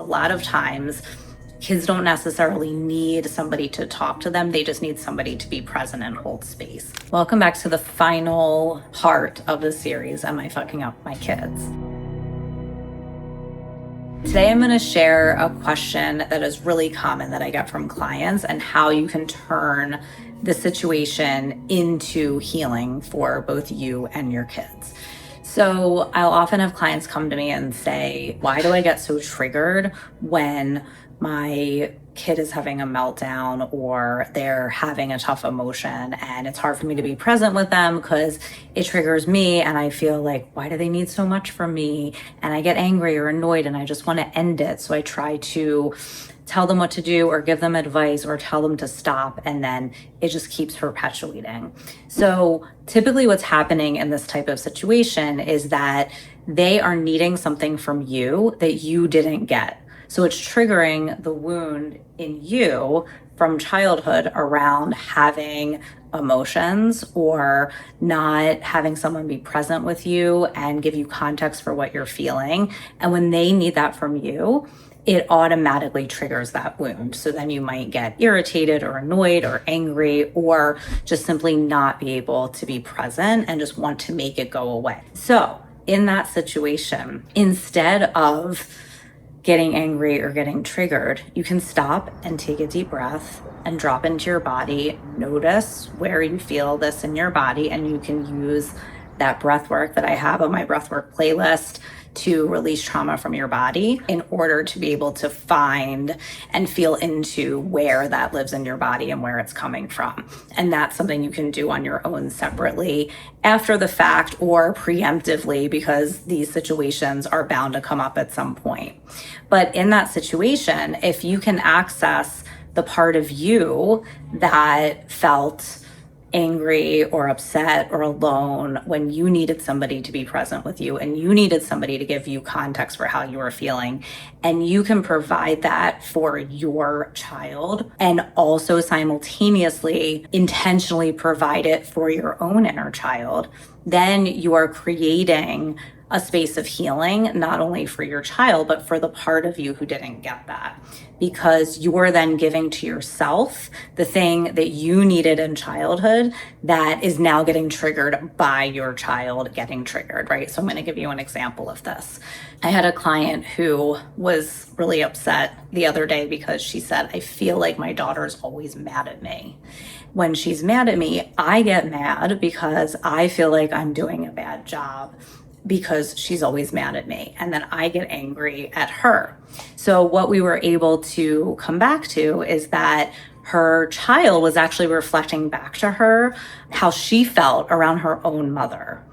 lot of times, kids don't necessarily need somebody to talk to them. They just need somebody to be present and hold space. Welcome back to the final part of the series, Am I Fucking Up My Kids? Today, I'm going to share a question that is really common that I get from clients and how you can turn the situation into healing for both you and your kids. So I'll often have clients come to me and say, why do I get so triggered when my kid is having a meltdown or they're having a tough emotion and it's hard for me to be present with them because it triggers me and I feel like, why do they need so much from me? And I get angry or annoyed and I just want to end it. So I try to tell them what to do or give them advice or tell them to stop, and then it just keeps perpetuating. So typically what's happening in this type of situation is that they are needing something from you that you didn't get. So it's triggering the wound in you from childhood around having emotions or not having someone be present with you and give you context for what you're feeling. And when they need that from you, it automatically triggers that wound. So then you might get irritated or annoyed or angry or just simply not be able to be present and just want to make it go away. So in that situation, instead of getting angry or getting triggered, you can stop and take a deep breath and drop into your body. Notice where you feel this in your body, and you can use that breath work that I have on my breathwork playlist to release trauma from your body in order to be able to find and feel into where that lives in your body and where it's coming from. And that's something you can do on your own separately after the fact or preemptively, because these situations are bound to come up at some point. But in that situation, if you can access the part of you that felt angry or upset or alone when you needed somebody to be present with you and you needed somebody to give you context for how you were feeling, and you can provide that for your child and also simultaneously intentionally provide it for your own inner child, then you are creating a space of healing, not only for your child, but for the part of you who didn't get that. Because you're then giving to yourself the thing that you needed in childhood that is now getting triggered by your child getting triggered, right? So I'm going to give you an example of this. I had a client who was really upset the other day because she said, I feel like my daughter's always mad at me. When she's mad at me, I get mad because I feel like I'm doing a bad job because she's always mad at me. And then I get angry at her. So what we were able to come back to is that her child was actually reflecting back to her how she felt around her own mother.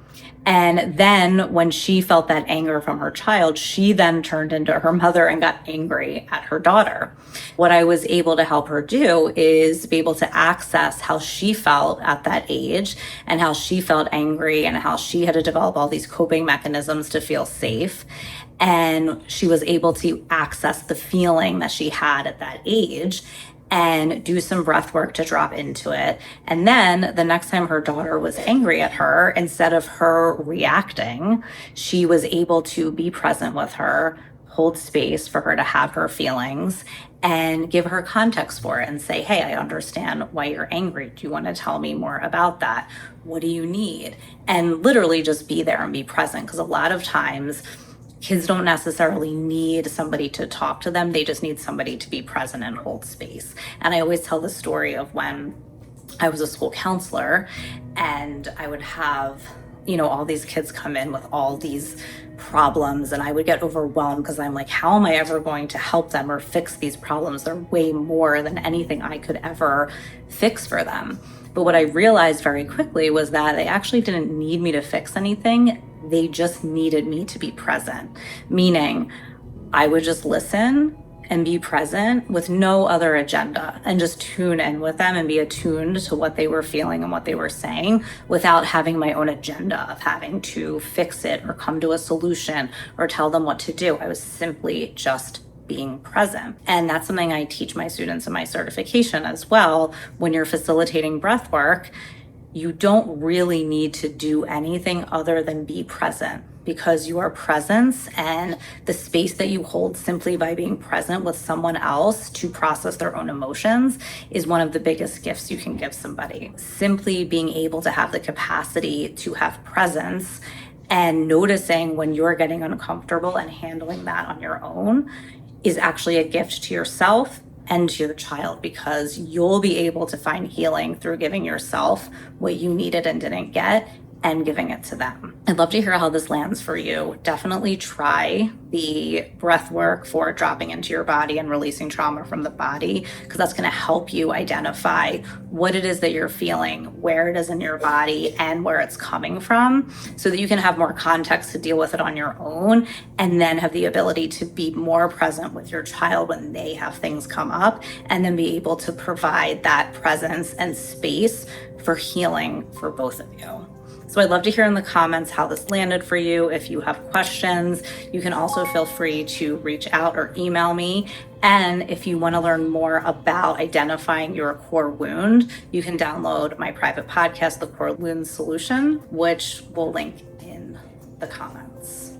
And then when she felt that anger from her child, she then turned into her mother and got angry at her daughter. What I was able to help her do is be able to access how she felt at that age and how she felt angry and how she had to develop all these coping mechanisms to feel safe. And she was able to access the feeling that she had at that age and do some breath work to drop into it. And then the next time her daughter was angry at her, instead of her reacting, she was able to be present with her, hold space for her to have her feelings, and give her context for it and say, hey, I understand why you're angry. Do you want to tell me more about that? What do you need? And literally just be there and be present. Because a lot of times, kids don't necessarily need somebody to talk to them. They just need somebody to be present and hold space. And I always tell the story of when I was a school counselor and I would have, all these kids come in with all these problems, and I would get overwhelmed because I'm like, how am I ever going to help them or fix these problems? They're way more than anything I could ever fix for them. But what I realized very quickly was that they actually didn't need me to fix anything. They just needed me to be present, meaning I would just listen and be present with no other agenda and just tune in with them and be attuned to what they were feeling and what they were saying without having my own agenda of having to fix it or come to a solution or tell them what to do. I was simply just being present. And that's something I teach my students in my certification as well. When you're facilitating breath work, you don't really need to do anything other than be present. because your presence and the space that you hold simply by being present with someone else to process their own emotions is one of the biggest gifts you can give somebody. Simply being able to have the capacity to have presence and noticing when you're getting uncomfortable and handling that on your own is actually a gift to yourself and to your child, because you'll be able to find healing through giving yourself what you needed and didn't get and giving it to them. I'd love to hear how this lands for you. Definitely try the breath work for dropping into your body and releasing trauma from the body, because that's going to help you identify what it is that you're feeling, where it is in your body, and where it's coming from, so that you can have more context to deal with it on your own, and then have the ability to be more present with your child when they have things come up, and then be able to provide that presence and space for healing for both of you. So I'd love to hear in the comments how this landed for you. If you have questions, you can also feel free to reach out or email me. And if you want to learn more about identifying your core wound, you can download my private podcast, The Core Wound Solution, which we'll link in the comments.